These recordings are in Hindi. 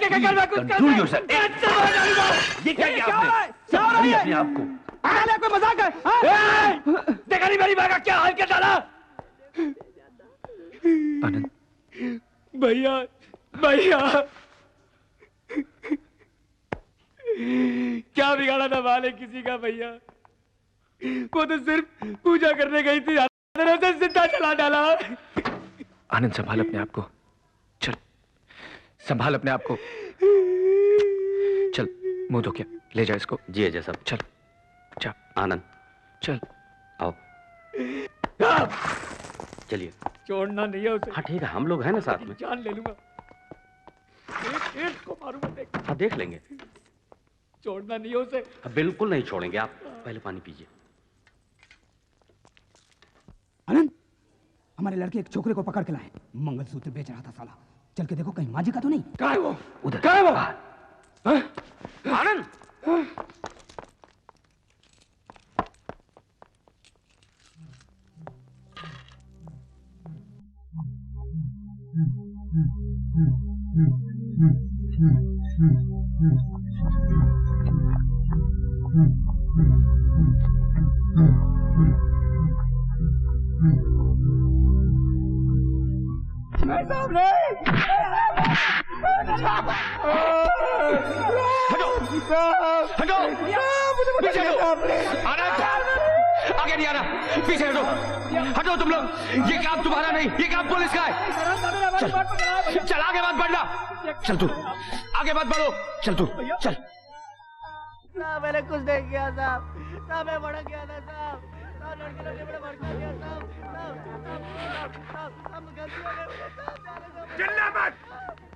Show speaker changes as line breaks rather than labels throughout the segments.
देखा कल मैं कुछ
कंट्रोल योरसेल्फ। ये क्या किया आपने? संभालिए अपने आप को।
कोई मजाक है? देखा नहीं मेरी माँ का क्या हाल क्या डाला?
आनंद।
भैया भैया क्या बिगाड़ा था मालिक किसी का भैया? वो तो सिर्फ पूजा करने गई थी, से जिंदा चला डाला।
आनंद संभाल अपने आप को। चल संभाल अपने आप को। चल मुंह धो के ले जा इसको।
जी अजय साहब।
चल जा
आनंद
चल
आओ चलिए।
छोड़ना नहीं है उसे।
हाँ ठीक है, हम लोग हैं ना साथ में।
जान ले लूंगा, एक को मारूंगा। देख
हाँ देख लेंगे।
छोड़ना नहीं है उसे।
बिल्कुल नहीं छोड़ेंगे। आप पहले पानी पीजिए।
आनंद, हमारे लड़के एक छोकरे को पकड़ के लाए। मंगलसूत्र बेच रहा था साला। चल के देखो कहीं माजी का तो नहीं।
कहाँ है वो?
उधर।
कहाँ है वो?
आनंद
हटो पीछे हटो। आनंद आगे नहीं आना, पीछे हटो। हटो तुम लोग। ये काम तुम्हारा नहीं, ये काम पुलिस का है। चल चल आगे मत बढ़ना। चल तू आगे मत बढ़ो। चल तू चल।
ना मैंने कुछ नहीं किया साहब, ना मैं भड़क गया था साहब, ना लड़के ने बड़ा भड़का दिया साहब, हम गलती हो गई साहब।
चिल्ला मत,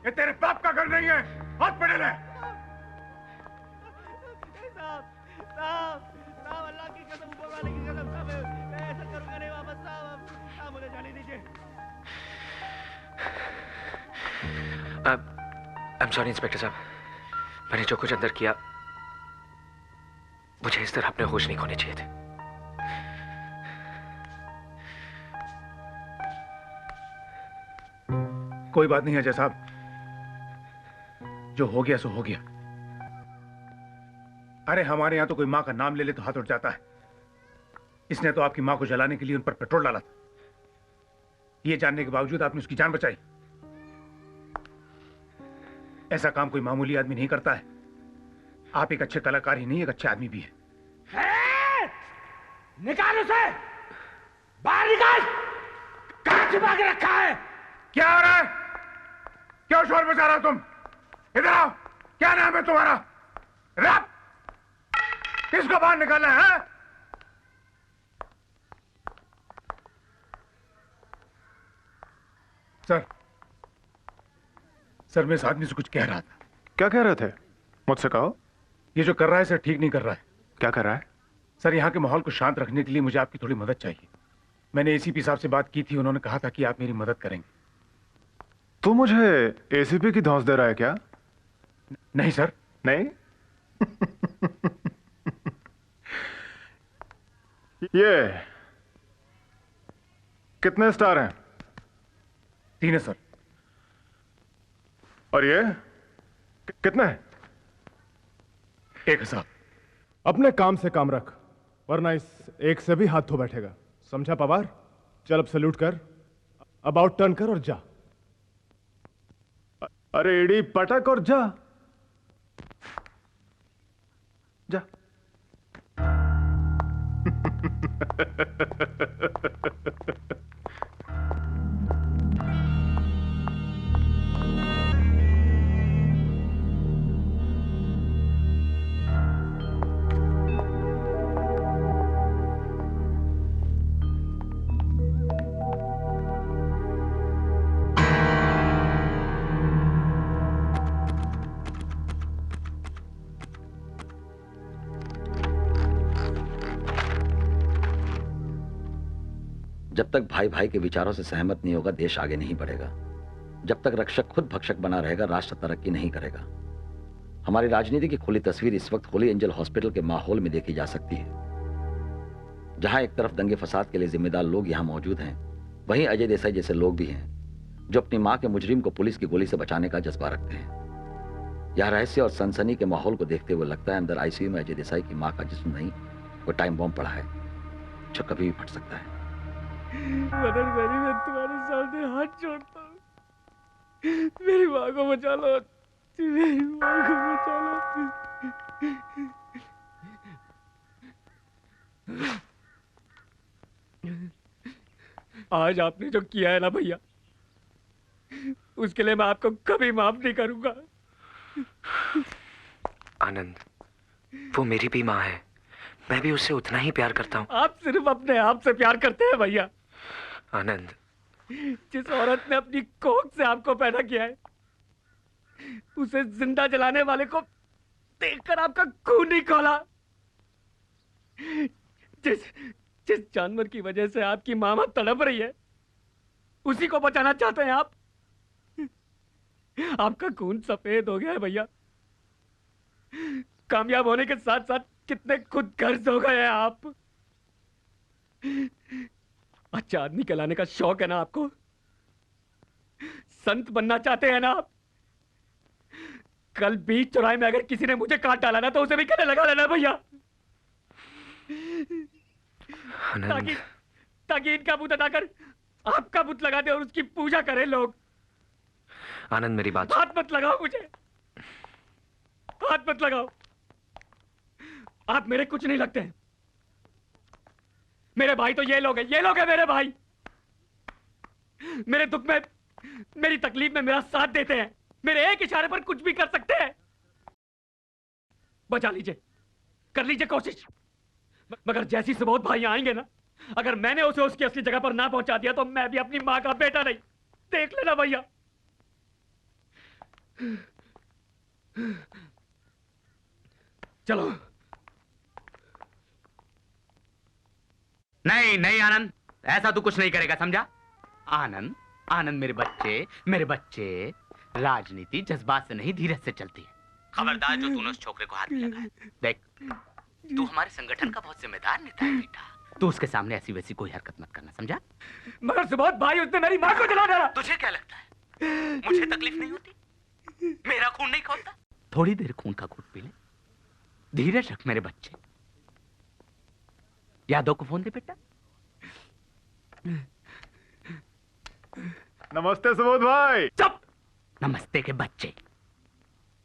ये तेरे बाप का घर नहीं है। हाथ पड़े ले।
साहब साहब साहब, अल्लाह की कसम, ऊपर वाले की कसम साहब, मैं ऐसा करूंगा नहीं वापस साहब। साहब मुझे जाने दीजिए।
आई एम सॉरी इंस्पेक्टर साहब, मैंने जो कुछ अंदर किया, मुझे इस तरह अपने होश नहीं खोने चाहिए थे।
कोई बात नहीं अजय साहब, जो हो गया सो हो गया। अरे हमारे यहां तो कोई मां का नाम ले ले तो हाथ उठ जाता है। इसने तो आपकी मां को जलाने के लिए उन पर पेट्रोल डाला था। ये जानने के बावजूद आपने उसकी जान बचाई। ऐसा काम कोई मामूली आदमी नहीं करता है। आप एक अच्छे कलाकार ही नहीं, एक अच्छे आदमी भी है।
निकाल उसे, बाहर निकाल। कहां छिपा के रखा है?
क्या हो रहा है? क्यों शोर मचा रहा हो तुम? इधर आओ। क्या नाम है तुम्हारा? रब, किसको बाहर निकालना है? सर मैं इस आदमी से कुछ कह रहा था।
क्या कह रहे थे? मुझसे कहो।
ये जो कर रहा है सर ठीक नहीं कर रहा है।
क्या कर रहा है?
सर यहाँ के माहौल को शांत रखने के लिए मुझे आपकी थोड़ी मदद चाहिए। मैंने एसीपी साहब से बात की थी, उन्होंने कहा था कि आप मेरी मदद करेंगे।
तू मुझे एसीपी की धौंस दे रहा है क्या?
नहीं सर।
नहीं? ये कितने स्टार हैं?
3 है सर।
और ये कितने हैं?
1 है साहब।
अपने काम से काम रख, वरना इस एक से भी हाथ धो बैठेगा। समझा पवार? चल अब सैल्यूट कर, अबाउट टर्न कर और जा। अरे एड़ी पटक और जा जा।
जब तक भाई भाई के विचारों से सहमत नहीं होगा, देश आगे नहीं बढ़ेगा। जब तक रक्षक खुद भक्षक बना रहेगा, राष्ट्र तरक्की नहीं करेगा। हमारी राजनीति की खुली तस्वीर इस वक्त होली एंजल हॉस्पिटल के माहौल में देखी जा सकती है, जहां एक तरफ दंगे फसाद के लिए जिम्मेदार लोग यहां मौजूद हैं, वहीं अजय देसाई जैसे लोग भी हैं जो अपनी मां के मुजरिम को पुलिस की गोली से बचाने का जज्बा रखते हैं। यह रहस्य और सनसनी के माहौल को देखते हुए लगता है अंदर आईसीयू में अजय देसाई की मां का जिस्म नहीं, वो टाइम बॉम्ब पड़ा है जो कभी भी फट सकता है।
मदन गरी, मैं तुम्हारे सामने हाथ जोड़ता हूँ, मेरी माँ को बचा लो, मेरी माँ को बचा लो। आज आपने जो किया है ना भैया, उसके लिए मैं आपको कभी माफ नहीं करूंगा।
आनंद, वो मेरी भी माँ है, मैं भी उससे उतना ही प्यार करता हूँ।
आप सिर्फ अपने आप से प्यार करते हैं भैया।
आनंद,
जिस औरत ने अपनी कोख से आपको पैदा किया है, उसे जिंदा जलाने वाले को देखकर आपका खून नहीं खौला। जिस जानवर की वजह से आपकी मामा तड़प रही है, उसी को बचाना चाहते हैं आप। आपका खून सफेद हो गया है भैया। कामयाब होने के साथ साथ कितने खुद गर्ज हो गए हैं आप। अच्छा आदमी कहलाने का शौक है ना आपको? संत बनना चाहते हैं ना आप? कल बीच चौराहे में अगर किसी ने मुझे काट डाला ना, तो उसे भी गले लगा लेना भैया, ताकि ताकि इनका बुत हटाकर आपका बुत लगा दे और उसकी पूजा करें लोग।
आनंद, मेरी बात
हाथ मत लगाओ मुझे, हाथ मत लगाओ। आप मेरे कुछ नहीं लगते हैं। मेरे भाई तो ये लोग हैं, ये लोग हैं मेरे भाई। मेरे दुख में, मेरी तकलीफ में मेरा साथ देते हैं, मेरे एक इशारे पर कुछ भी कर सकते हैं। बचा लीजिए, कर लीजिए कोशिश। मगर जैसी सुबोध भाई आएंगे ना, अगर मैंने उसे उसकी असली जगह पर ना पहुंचा दिया, तो मैं भी अपनी मां का बेटा नहीं। देख लेना भैया। चलो।
नहीं नहीं आनंद, ऐसा तू कुछ नहीं करेगा, समझा? आनंद, आनंद मेरे बच्चे, राजनीति जज्बात से नहीं धीरज से चलती है। खबरदार जो तूने उस छोकरे को हाथ में लगाया। देख, तू हमारे संगठन का बहुत जिम्मेदार नेता है बेटा, तू उसके सामने ऐसी वैसी कोई हरकत मत करना, समझा?
मगर सुबोध भाई, उसने मेरी मां को जला डाला।
तुझे क्या लगता है मुझे तकलीफ नहीं होती? मेरा खून नहीं खौलता? थोड़ी देर खून का घूंट पी ले, धीरज रख मेरे बच्चे। यादव को फोन दे बेटा।
नमस्ते सुबोध भाई।
चुप! नमस्ते के बच्चे,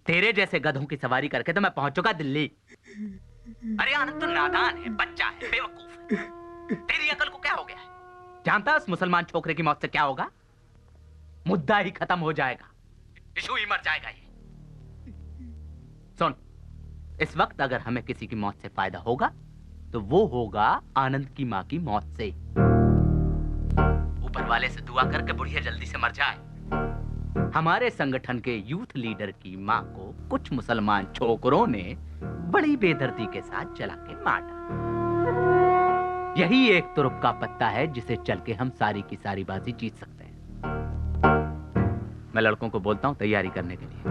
तेरे जैसे गधों की सवारी करके तो मैं पहुंच चुका दिल्ली। अरे आनंद तो नादान है, बच्चा है, बेवकूफ है। तेरी अकल को क्या हो गया है? जानता है उस मुसलमान छोकरे की मौत से क्या होगा? मुद्दा ही खत्म हो जाएगा, इशू ही मर जाएगा। ये सुन, इस वक्त अगर हमें किसी की मौत से फायदा होगा तो वो होगा आनंद की मां की मौत से। ऊपर वाले से दुआ करके बुढ़िया जल्दी से मर जाए। हमारे संगठन के यूथ लीडर की मां को कुछ मुसलमान छोकरों ने बड़ी बेदर्दी के साथ जला के मार डाला। यही एक तुरुप का पत्ता है जिसे चल के हम सारी की सारी बाजी जीत सकते हैं। मैं लड़कों को बोलता हूं तैयारी करने के लिए।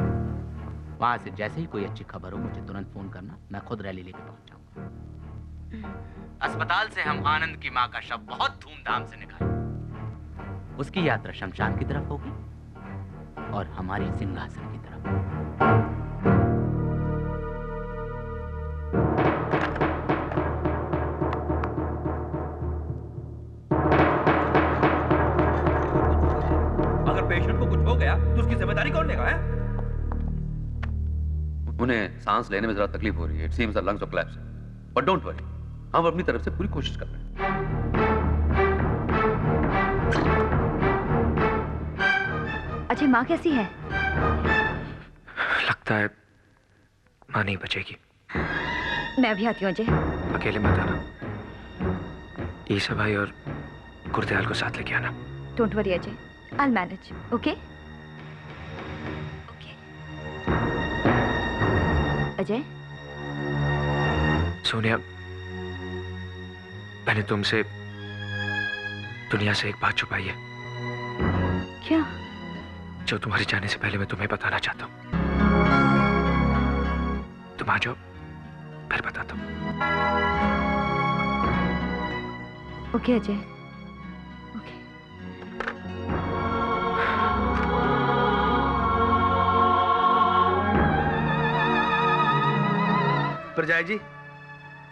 वहां से जैसे ही कोई अच्छी खबर हो मुझे तुरंत फोन करना, मैं खुद रैली लेके पहुंच जाऊंगा। अस्पताल से हम आनंद की मां का शव बहुत धूमधाम से निकालेंगे। उसकी यात्रा शमशान की तरफ होगी और हमारी सिंहासन की तरफ।
अगर पेशेंट को कुछ हो गया तो उसकी जिम्मेदारी कौन लेगा? है
उन्हें सांस लेने में जरा तकलीफ हो रही है। It seems the lungs of collapse, but don't worry, हम अपनी तरफ से पूरी कोशिश कर रहे हैं।
अजय, माँ कैसी है?
लगता है मां नहीं बचेगी।
मैं भी आती हूँ अजय।
अकेले मत आना, ईसा भाई और गुरदयाल को साथ लेके आना।
Don't worry Ajay, I will manage. Okay Ajay.
Sonia, मैंने तुमसे दुनिया से एक बात छुपाई है।
क्या?
जो तुम्हारे जाने से पहले मैं तुम्हें बताना चाहता हूं। तुम आ जाओ, फिर बताता हूं।
ओके अजय।
भरजाई जी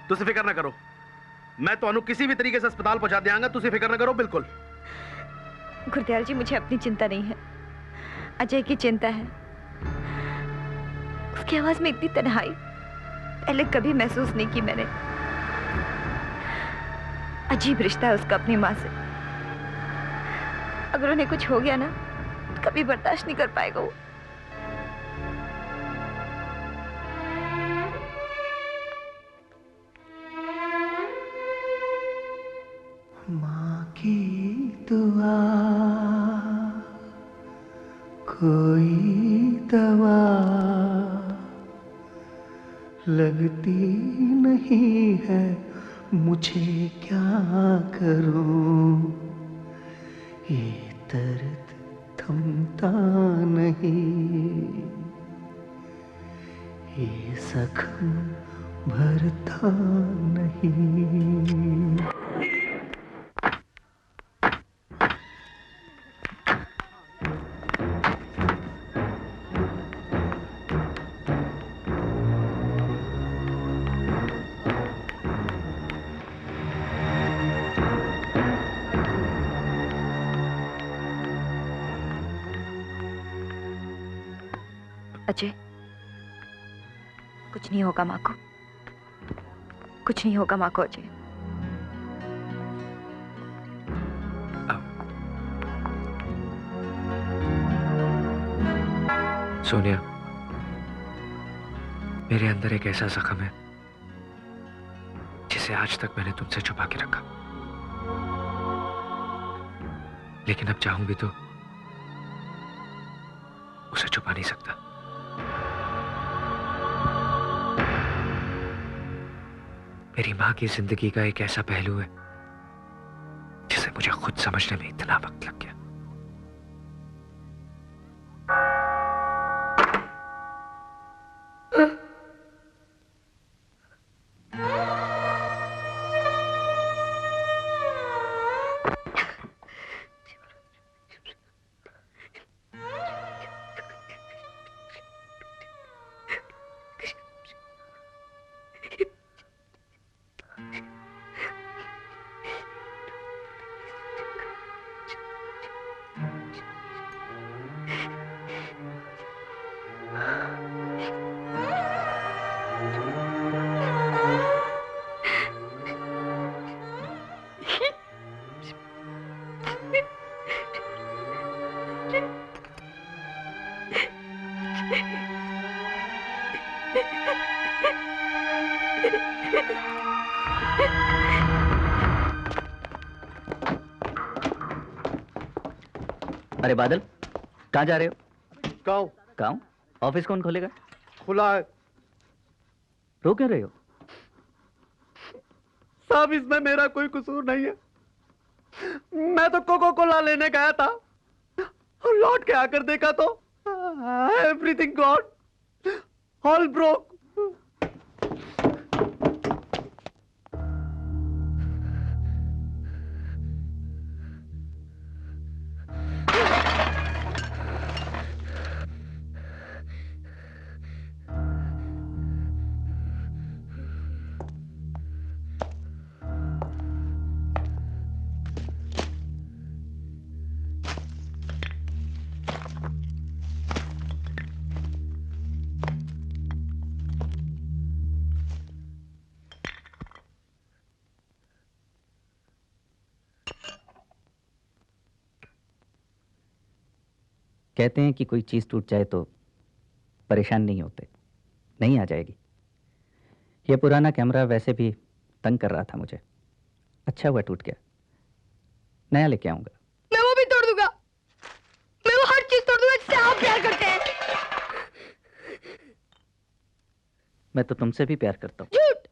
तुसी फिक्र ना करो, मैं तो किसी भी तरीके से अस्पताल पहुंचा दियांगा, तुसी फिक्र ना करो बिल्कुल।
गुरदयाल जी, मुझे अपनी चिंता नहीं है, अजय की चिंता है। उसकी आवाज में इतनी तन्हाई पहले कभी महसूस नहीं की मैंने। अजीब रिश्ता है उसका अपनी माँ से। अगर उन्हें कुछ हो गया ना तो कभी बर्दाश्त नहीं कर पाएगा वो।
माँ की दुआ कोई दवा लगती नहीं है, मुझे क्या करूं, ये दर्द थमता नहीं, ये जख्म भरता नहीं।
अजय, कुछ नहीं होगा माँ को, कुछ नहीं होगा माँ को अजय।
सोनिया, मेरे अंदर एक ऐसा जख्म है जिसे आज तक मैंने तुमसे छुपा के रखा, लेकिन अब चाहूं भी तो उसे छुपा नहीं सकता। मेरी मां की जिंदगी का एक ऐसा पहलू है जिसे मुझे खुद समझने में इतना वक्त लग गया।
अरे बादल, कहाँ जा रहे हो?
गाँव।
गाँव? ऑफिस कौन खोलेगा?
खुला है।
रो क्यों रहे हो?
साहब, इसमें मेरा कोई कसूर नहीं है। मैं तो कोको कोला लेने गया था और लौट के आकर देखा तो एवरीथिंग गॉन, ऑल ब्रोक।
कहते हैं कि कोई चीज टूट जाए तो परेशान नहीं होते। नहीं आ जाएगी। यह पुराना कैमरा वैसे भी तंग कर रहा था मुझे। अच्छा हुआ टूट गया, नया लेके आऊंगा।
मैं वो भी तोड़ दूंगा, मैं वो हर चीज तोड़ दूंगा जिससे आप प्यार करते हैं।
मैं तो तुमसे भी प्यार करता हूँ।
झूठ!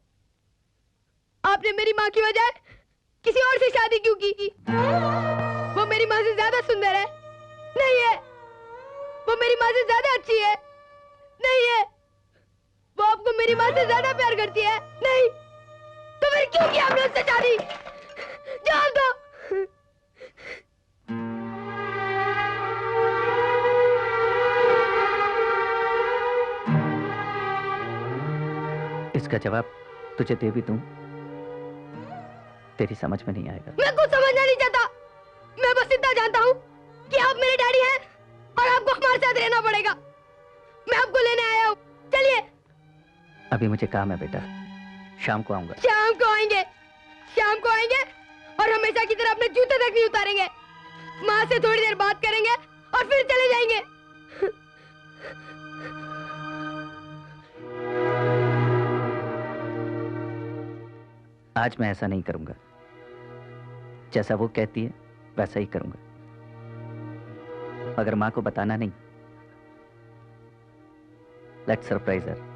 आपने मेरी माँ की बजाय किसी और से शादी क्यों की? वो मेरी माँ से ज्यादा सुंदर है? नहीं है। वो मेरी माँ से ज्यादा अच्छी है? नहीं है। वो आपको मेरी माँ से ज्यादा प्यार करती है? नहीं। तो फिर क्यों किया आपने उससे शादी? जान दो।
इसका जवाब तुझे दे भी दूं, तेरी समझ में नहीं आएगा।
मैं कुछ समझना नहीं चाहता। मैं बस इतना जानता हूँ कि आप मेरे डैडी हैं और आपको हमारे साथ रहना पड़ेगा। मैं आपको लेने आया हूँ, चलिए।
अभी मुझे काम है बेटा, शाम को आऊंगा।
शाम को आएंगे, शाम को आएंगे और हमेशा की तरह अपने जूते तक नहीं उतारेंगे। माँ से थोड़ी देर बात करेंगे और फिर चले जाएंगे।
आज मैं ऐसा नहीं करूंगा, जैसा वो कहती है वैसा ही करूंगा, मगर माँ को बताना नहीं। Let's surprise her.